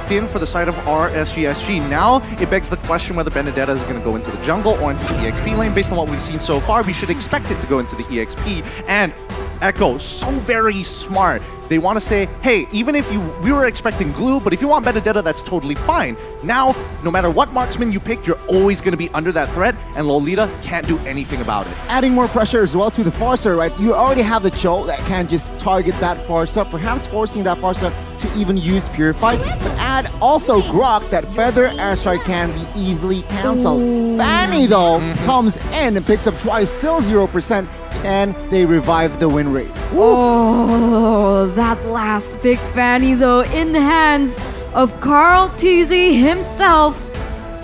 locked in for the side of RSG. Now, it begs the question whether Benedetta is going to go into the jungle or into the EXP lane. Based on what we've seen so far, we should expect it to go into the EXP. And Echo, so very smart. They want to say, hey, even if we were expecting glue, but if you want Benedetta, that's totally fine. Now, no matter what marksman you pick, you're always going to be under that threat, and Lolita can't do anything about it. Adding more pressure as well to the Farsa, right? You already have the Cho that can just target that Farsa, perhaps forcing that Farsa to even use Purify, but add also Grok, that Feather Airstrike can be easily cancelled. Fanny, though, comes in and picks up twice, still 0%, and they revive the win rate. Oh, that last big Fanny, though, in the hands of Carl TZ himself.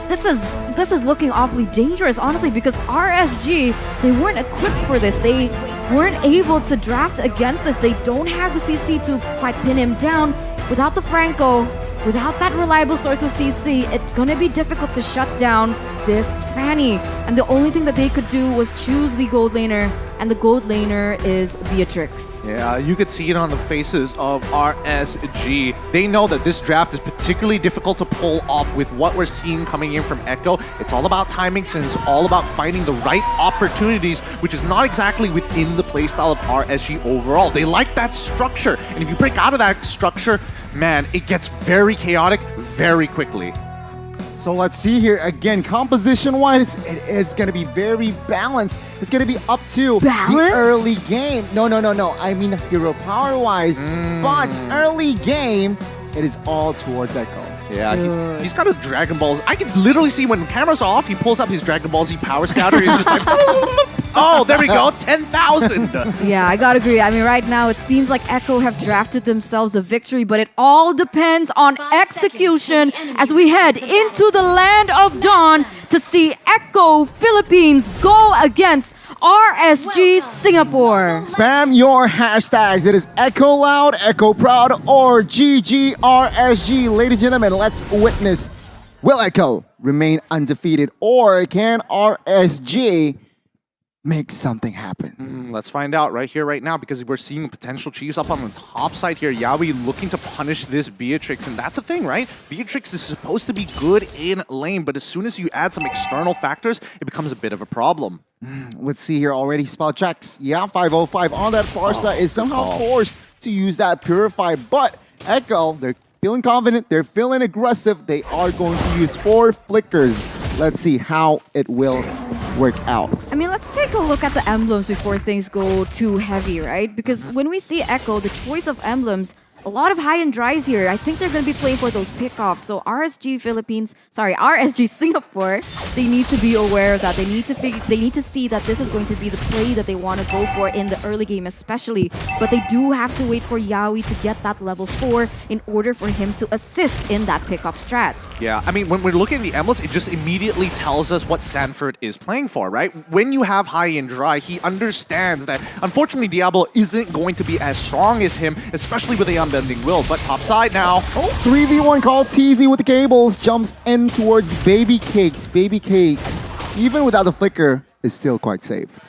This is looking awfully dangerous, honestly, because RSG, they weren't equipped for this. They weren't able to draft against this. They don't have the CC to quite pin him down. Without the Franco, without that reliable source of CC, it's gonna be difficult to shut down this Fanny. And the only thing that they could do was choose the gold laner, and the gold laner is Beatrix. Yeah, you could see it on the faces of RSG. They know that this draft is particularly difficult to pull off with what we're seeing coming in from Echo. It's all about timing, and it's all about finding the right opportunities, which is not exactly within the playstyle of RSG overall. They like that structure, and if you break out of that structure, man, it gets very chaotic very quickly. So let's see here again. Composition-wise, it is going to be very balanced. It's going to be up to the early game. No. I mean hero power-wise, but early game, it is all towards Echo. Yeah, he's got his Dragon Balls. I can literally see when the camera's off, he pulls up his Dragon Ball Z Power Scouter. He's just like, oh, there we go, 10,000. Yeah, I gotta agree. I mean, right now it seems like Echo have drafted themselves a victory, but it all depends on execution as we head into the land of Dawn to see Echo Philippines go against RSG Singapore. Spam your hashtags. It is Echo Loud, Echo Proud, or GGRSG. Ladies and gentlemen, let's witness. Will Echo remain undefeated, or can RSG make something happen? Let's find out right here, right now, because we're seeing a potential cheese up on the top side here. Yawi looking to punish this Beatrix, and that's a thing, right? Beatrix is supposed to be good in lane, but as soon as you add some external factors, it becomes a bit of a problem. Let's see here already. Spell checks. Yeah, 505 on that Farsa is somehow forced to use that Purify, but Echo, they're feeling confident, they're feeling aggressive. They are going to use 4 flickers. Let's see how it will work out. I mean, let's take a look at the emblems before things go too heavy, right? Because when we see Echo, the choice of emblems, a lot of high and dries here. I think they're going to be playing for those pickoffs. So RSG Singapore, they need to be aware of that. They need to see that this is going to be the play that they want to go for in the early game especially. But they do have to wait for Yawi to get that level 4 in order for him to assist in that pickoff strat. Yeah, I mean, when we're looking at the emblems, it just immediately tells us what Sanford is playing for, right? When you have high and dry, he understands that, unfortunately, Diablo isn't going to be as strong as him, especially with the unbending will. But top side now. 3v1 called TZ with the cables, jumps in towards Baby Cakes. Baby Cakes, even without the flicker, is still quite safe.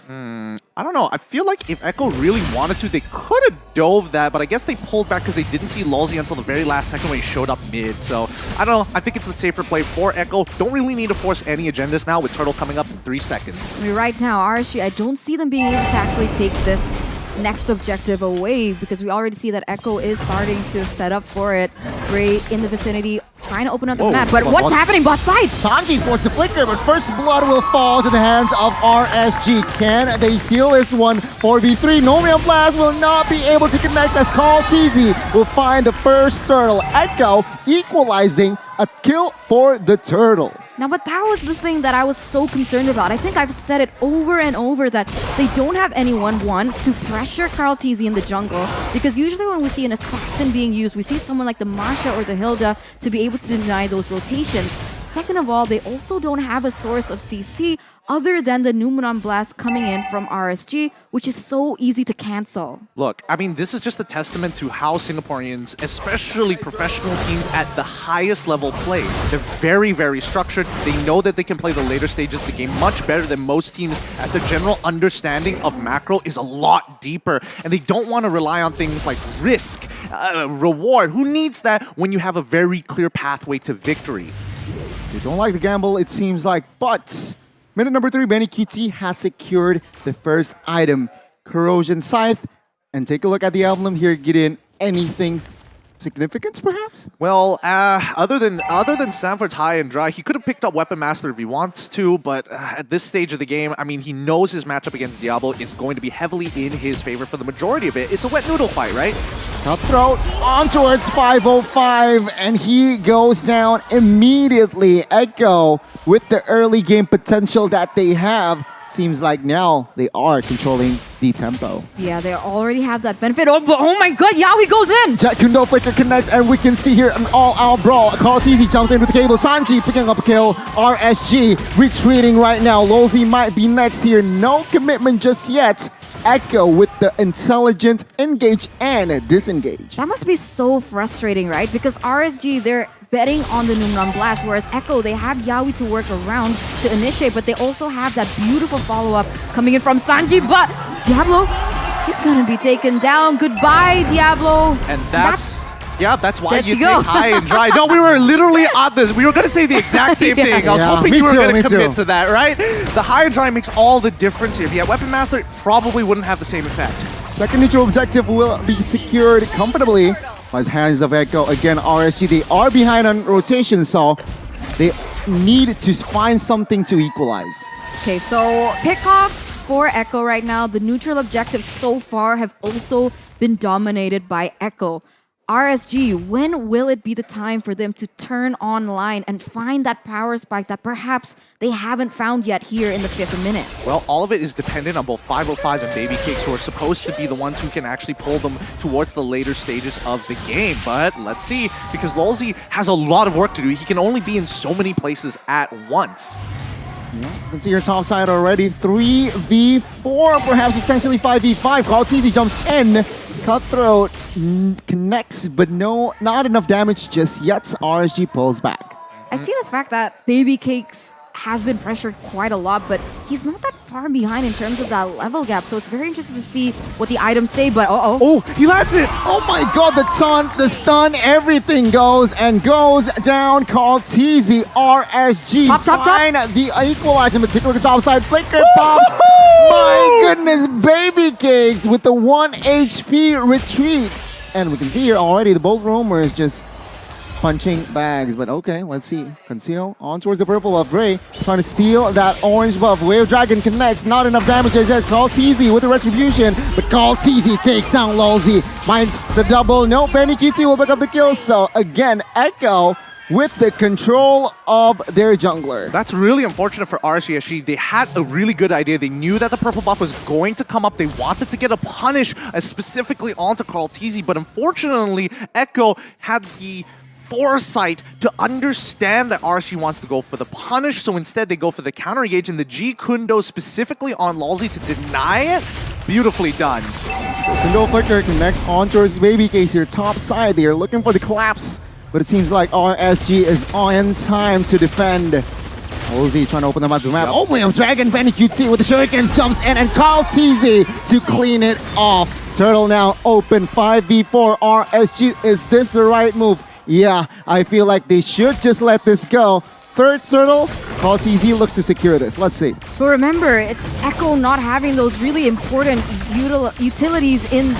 I don't know. I feel like if Echo really wanted to, they could have dove that, but I guess they pulled back because they didn't see Lulzy until the very last second when he showed up mid. So, I don't know. I think it's the safer play for Echo. Don't really need to force any agendas now with Turtle coming up in 3 seconds. I mean, right now, RSG, I don't see them being able to actually take this next objective away because we already see that Echo is starting to set up for it. Gray in the vicinity, trying to open up the map. But what's happening bot side? Sanji forced the flicker, but first blood will fall to the hands of RSG. Can they steal this one? 4v3, Nomium Blast will not be able to connect as Call TZ will find the first turtle. Echo equalizing a kill for the turtle. Now, but that was the thing that I was so concerned about. I think I've said it over and over that they don't have anyone, one, to pressure Carl TZ in the jungle. Because usually when we see an assassin being used, we see someone like the Masha or the Hilda to be able to deny those rotations. second of all, they also don't have a source of CC other than the Numenon Blast coming in from RSG, which is so easy to cancel. Look, I mean, this is just a testament to how Singaporeans, especially professional teams at the highest level, play. They're very, very structured. They know that they can play the later stages of the game much better than most teams, as their general understanding of macro is a lot deeper. And they don't want to rely on things like risk, reward. Who needs that when you have a very clear pathway to victory? They don't like the gamble, it seems like, but minute number 3, Benny QT has secured the first item, Corrosion Scythe. And take a look at the emblem here, get in anything significant, perhaps? Well, other than Sanford's high and dry, he could have picked up Weapon Master if he wants to, but at this stage of the game, I mean, he knows his matchup against Diablo is going to be heavily in his favor for the majority of it. It's a wet noodle fight, right? Cutthroat on towards 505, and he goes down immediately. Echo, with the early game potential that they have, seems like now they are controlling the tempo. Yeah, they already have that benefit. Oh my god, Yawi goes in! Jack Kundo Flicker connects, and we can see here an all-out brawl. Karl'Tzy jumps in with the cable. Sanji picking up a kill. RSG retreating right now. Lolzy might be next here. No commitment just yet. Echo with the intelligent engage and disengage. That must be so frustrating, right? Because RSG, they're betting on the Numenon Blast, whereas Echo, they have Yawi to work around to initiate, but they also have that beautiful follow-up coming in from Sanji, but Diablo, he's gonna be taken down. Goodbye, Diablo. And that's why you go. take high and dry. No, we were literally on this. We were going to say the exact same Yeah. thing. I was Yeah, hoping me you were too, going me to commit too. to that, right? The high and dry makes all the difference here. If you had Weapon Master, it probably wouldn't have the same effect. Second neutral objective will be secured comfortably by the hands of Echo. Again, RSG, they are behind on rotation, so they need to find something to equalize. Okay, so pickoffs for Echo right now. The neutral objectives so far have also been dominated by Echo. RSG, when will it be the time for them to turn online and find that power spike that perhaps they haven't found yet here in the 5th minute? Well, all of it is dependent on both 505 and Baby Cakes, who are supposed to be the ones who can actually pull them towards the later stages of the game. But let's see, because Lolzy has a lot of work to do. He can only be in so many places at once. You can see your top side already. 3v4, perhaps potentially 5v5. Karl'Tzy jumps in. Cutthroat connects, but no, not enough damage just yet. RSG pulls back. I see the fact that Baby Cakes has been pressured quite a lot, but he's not that far behind in terms of that level gap, so it's very interesting to see what the items say, but Oh, he lands it! Oh my god, the taunt, the stun, everything goes down. Karl'Tzy, RSG, Top. find the equalizer, in particular the top side. Flicker pops. My goodness, Baby Cakes with the 1 HP retreat. And we can see here already the both roamers just punching bags, but okay, let's see. Conceal on towards the purple buff. Gray trying to steal that orange buff. Wave Dragon connects, not enough damage as Karl'Tzy with the retribution, but Karl'Tzy takes down Lolzy. Finds the double. No, Benny QT will pick up the kill. So again, Echo with the control of their jungler. That's really unfortunate for RSG. They had a really good idea. They knew that the purple buff was going to come up. They wanted to get a punish specifically onto Karl'Tzy, but unfortunately, Echo had the foresight to understand that RSG wants to go for the punish, so instead they go for the counter engage, and the G Kundo specifically on Lolzy to deny it. Beautifully done. Kundo Flicker connects on towards Baby Case here, top side. They are looking for the collapse, but it seems like RSG is on time to defend. Lolzy trying to open them up to the map. Oh my Dragon, Benny QT with the shurikens jumps in, and Karl'Tzy to clean it off. Turtle now open, 5v4 RSG. Is this the right move? Yeah, I feel like they should just let this go. Third turtle, Karl'Tzy looks to secure this. Let's see. But remember, it's Echo not having those really important utilities in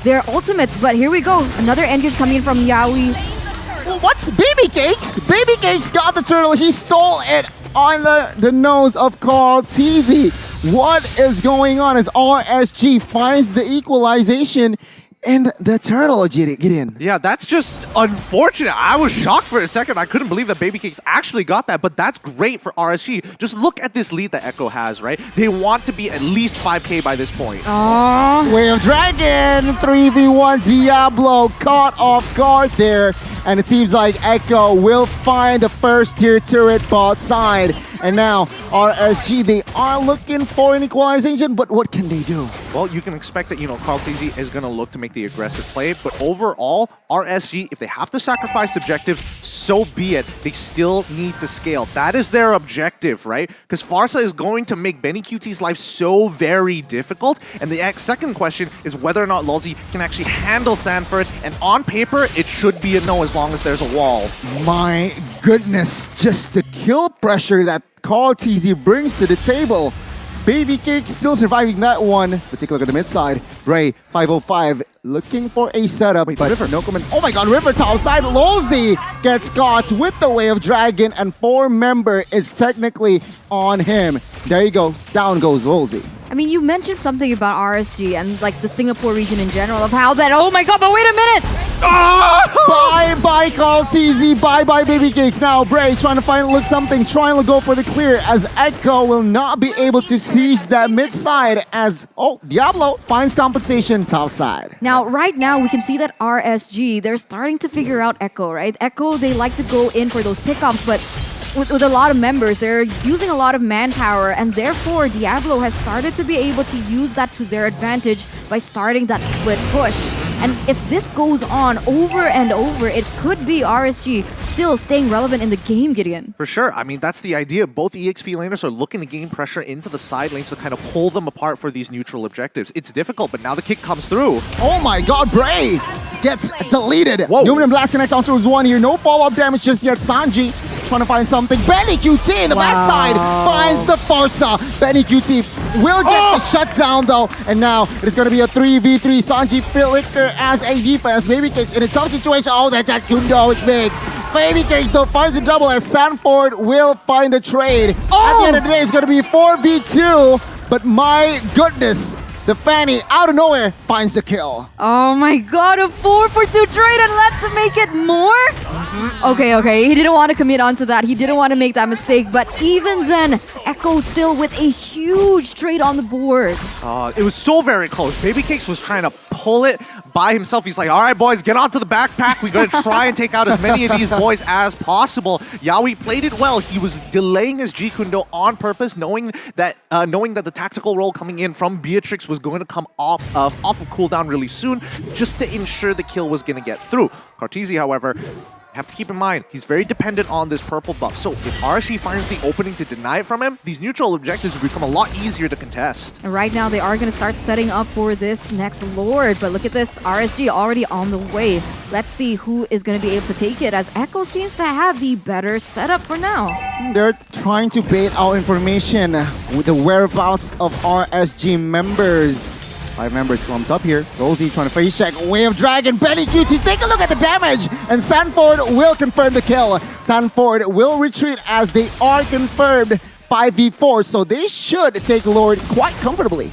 their ultimates. But here we go. Another engage coming in from Yawi. Well, what's Baby Cakes? Baby Cakes got the turtle. He stole it on the nose of Karl'Tzy. What is going on as RSG finds the equalization? And the turtle, Gideon. Yeah, that's just unfortunate. I was shocked for a second. I couldn't believe that Baby Cakes actually got that, but that's great for RSG. Just look at this lead that Echo has, right? They want to be at least 5K by this point. Way of Dragon, 3v1 Diablo caught off guard there. And it seems like Echo will find the first tier turret bot side. And now RSG, they are looking for an equalization, but what can they do? Well, you can expect that, Carl TZ is going to look to make the aggressive play, but overall, RSG, if they have to sacrifice objectives, so be it. They still need to scale. That is their objective, right? Because Farsa is going to make Benny QT's life so very difficult, and the second question is whether or not Lulzy can actually handle Sanford, and on paper, it should be a no as long as there's a wall. My goodness, just the kill pressure that Carl TZ brings to the table. Baby Cake still surviving that one. But take a look at the mid side. Ray, 505, looking for a setup. Wait, but River. no comment. Oh my god, River top side. Lulzy gets caught with the Way of Dragon, and 4-member is technically on him. There you go. Down goes Lulzy. I mean, you mentioned something about RSG and like the Singapore region in general of how that, oh my god, but wait a minute! Bye-bye, Carl TZ. Bye-bye, Baby Cakes. Now, Bray trying to look something, trying to go for the clear as Echo will not be able to seize that mid side as, Diablo finds compensation top side. Now, right now, we can see that RSG, they're starting to figure out Echo, right? Echo, they like to go in for those pickups, but with a lot of members, they're using a lot of manpower, and therefore Diablo has started to be able to use that to their advantage by starting that split push. And if this goes on over and over, it could be RSG still staying relevant in the game, Gideon. For sure. I mean, that's the idea. Both EXP laners are looking to gain pressure into the side lanes to kind of pull them apart for these neutral objectives. It's difficult, but now the kick comes through. Oh my god, Bray gets deleted. Whoa. Luminum Blast connects onto his one here. No follow-up damage just yet. Sanji trying to find something. Benny QT in the backside finds the Farsa. Benny QT will get the shutdown though. And now it is going to be a 3v3. Sanji Flicker as a defense. Baby Cakes in a tough situation. Oh, that Kundo is big. Baby Cakes though finds a double as Sanford will find a trade. At the end of the day, it's going to be 4v2. But my goodness, the Fanny out of nowhere finds the kill. Oh my god, a 4-for-2 trade, and let's make it more? Okay, he didn't want to commit onto that. He didn't want to make that mistake, but even then, Echo still with a huge trade on the board. It was so very close. Baby Cakes was trying to pull it by himself. He's like, all right, boys, get onto the backpack. We got to try and take out as many of these boys as possible. Yawi played it well. He was delaying his G Kundo on purpose, knowing that the tactical roll coming in from Beatrix was going to come off of cooldown really soon, just to ensure the kill was going to get through. Cartesi, however, have to keep in mind, he's very dependent on this purple buff. So if RSG finds the opening to deny it from him, these neutral objectives will become a lot easier to contest. And right now, they are going to start setting up for this next Lord. But look at this, RSG already on the way. Let's see who is going to be able to take it, as Echo seems to have the better setup for now. They're trying to bait out information with the whereabouts of RSG members. 5 members clumped up here. Rosie trying to face check. Way of Dragon. Benny QT. Take a look at the damage. And Sanford will confirm the kill. Sanford will retreat as they are confirmed 5v4. So they should take Lord quite comfortably.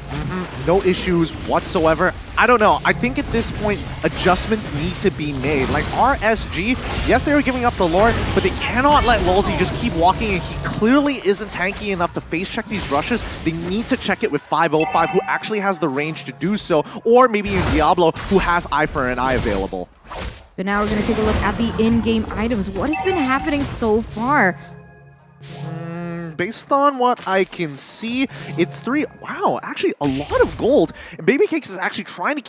No issues whatsoever. I don't know. I think at this point, adjustments need to be made. Like RSG, yes, they were giving up the Lord, but they cannot let Lulzy just keep walking, and he clearly isn't tanky enough to face check these rushes. They need to check it with 505, who actually has the range to do so, or maybe in Diablo, who has Eye for an Eye available. But now we're going to take a look at the in-game items. What has been happening so far? Based on what I can see, it's 3. Wow, actually a lot of gold. And Baby Cakes is actually trying to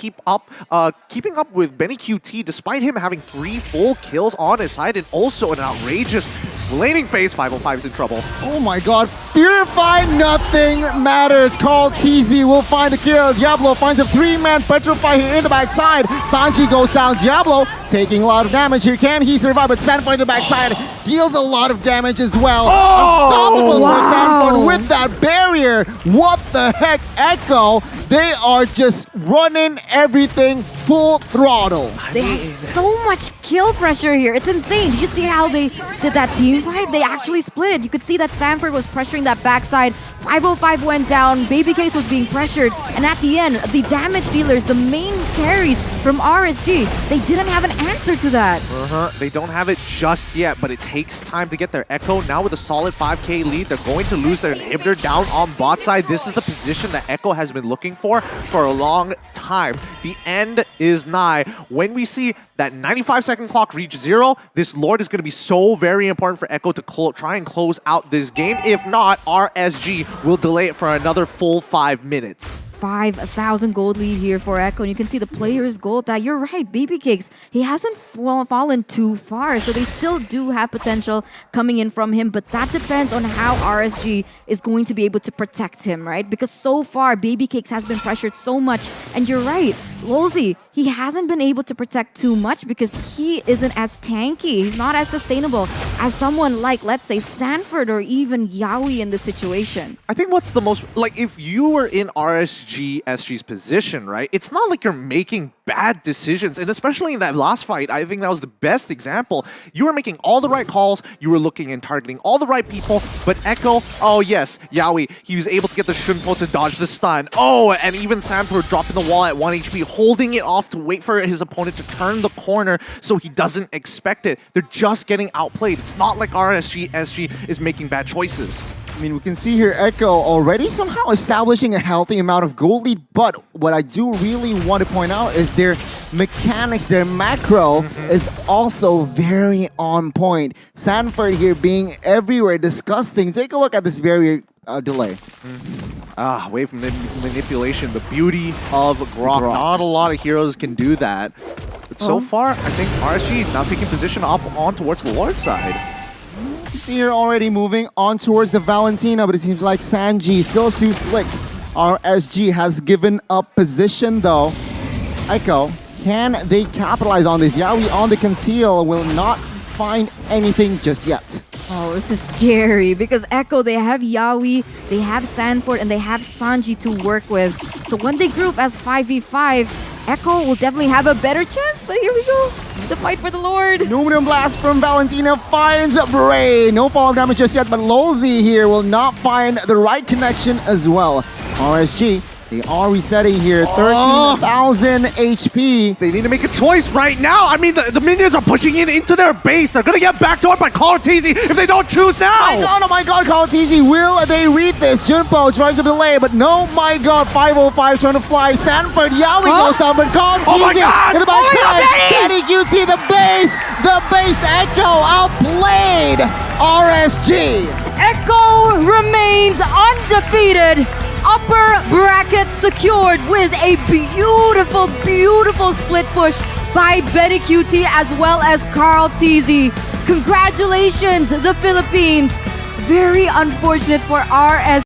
keeping up with Benny QT, despite him having 3 full kills on his side, and also an outrageous laning phase. 505 is in trouble. Oh my god. Purify, nothing matters. Carl TZ will find the kill. Diablo finds a 3-man Petrify here in the backside. Sanji goes down. Diablo taking a lot of damage here. Can he survive? But Sanford in the backside deals a lot of damage as well. Unstoppable for Sanford with that barrier. What the heck, Echo? They are just running everything full throttle. They have so much kill pressure here. It's insane. Did you see how they did that team fight? They actually split it. You could see that Sanford was pressuring that backside. 505 went down. Baby Cakes was being pressured. And at the end, the damage dealers, the main carries from RSG, they didn't have an answer to that. They don't have it just yet, but it takes time to get their Echo. Now with a solid 5k lead, they're going to lose their inhibitor down on bot side. This is the position that Echo has been looking for a long time. The end is nigh. When we see that 95-second clock reach 0, this Lord is going to be so very important for Echo to try and close out this game. If not, RSG will delay it for another full 5 minutes. 5,000 gold lead here for Echo, and you can see the player's gold that you're right, Baby Cakes, he hasn't fallen too far, so they still do have potential coming in from him, but that depends on how RSG is going to be able to protect him, right? Because so far, Baby Cakes has been pressured so much, and you're right, Lolzy, he hasn't been able to protect too much because he isn't as tanky, he's not as sustainable as someone like, let's say, Sanford or even Yawi in this situation. I think what's the most, like, if you were in SG's position, right? It's not like you're making bad decisions, and especially in that last fight, I think that was the best example. You were making all the right calls, you were looking and targeting all the right people, but Echo, oh yes, Yawi, he was able to get the Shunpo to dodge the stun. Oh, and even Sanford dropping the wall at 1 HP, holding it off to wait for his opponent to turn the corner so he doesn't expect it. They're just getting outplayed. It's not like SG is making bad choices. I mean, we can see here Echo already somehow establishing a healthy amount of gold lead, but what I do really want to point out is their mechanics, their macro is also very on point. Sanford here being everywhere, disgusting. Take a look at this very delay. Wave manipulation, the beauty of Grok. Not a lot of heroes can do that. But so far, I think RSG now taking position up on towards the Lord side. See here already moving on towards the Valentina, but it seems like Sanji still is too slick. RSG has given up position though. Echo, can they capitalize on this? Yawi on the conceal will not find anything just yet. Oh, this is scary because Echo, they have Yawi, they have Sanford, and they have Sanji to work with. So when they group as 5v5, Echo will definitely have a better chance, but here we go. The fight for the Lord. Numinum Blast from Valentina finds Bray. No follow-up damage just yet, but Lolzy here will not find the right connection as well. RSG, they are resetting here, 13,000 HP. They need to make a choice right now. I mean, the minions are pushing it into their base. They're going to get backdoored by Kalatizi if they don't choose now. Oh my god, Kalatizi, will they read this? Junpo tries to delay, but no, my god, 505 trying to fly. Sanford, Yawi goes down, but Kalatizi in the backside. Daddy QT, the base Echo outplayed RSG. Echo remains undefeated. Upper bracket secured with a beautiful, beautiful split push by Betty QT as well as Carl TZ. Congratulations, the Philippines. Very unfortunate for RS.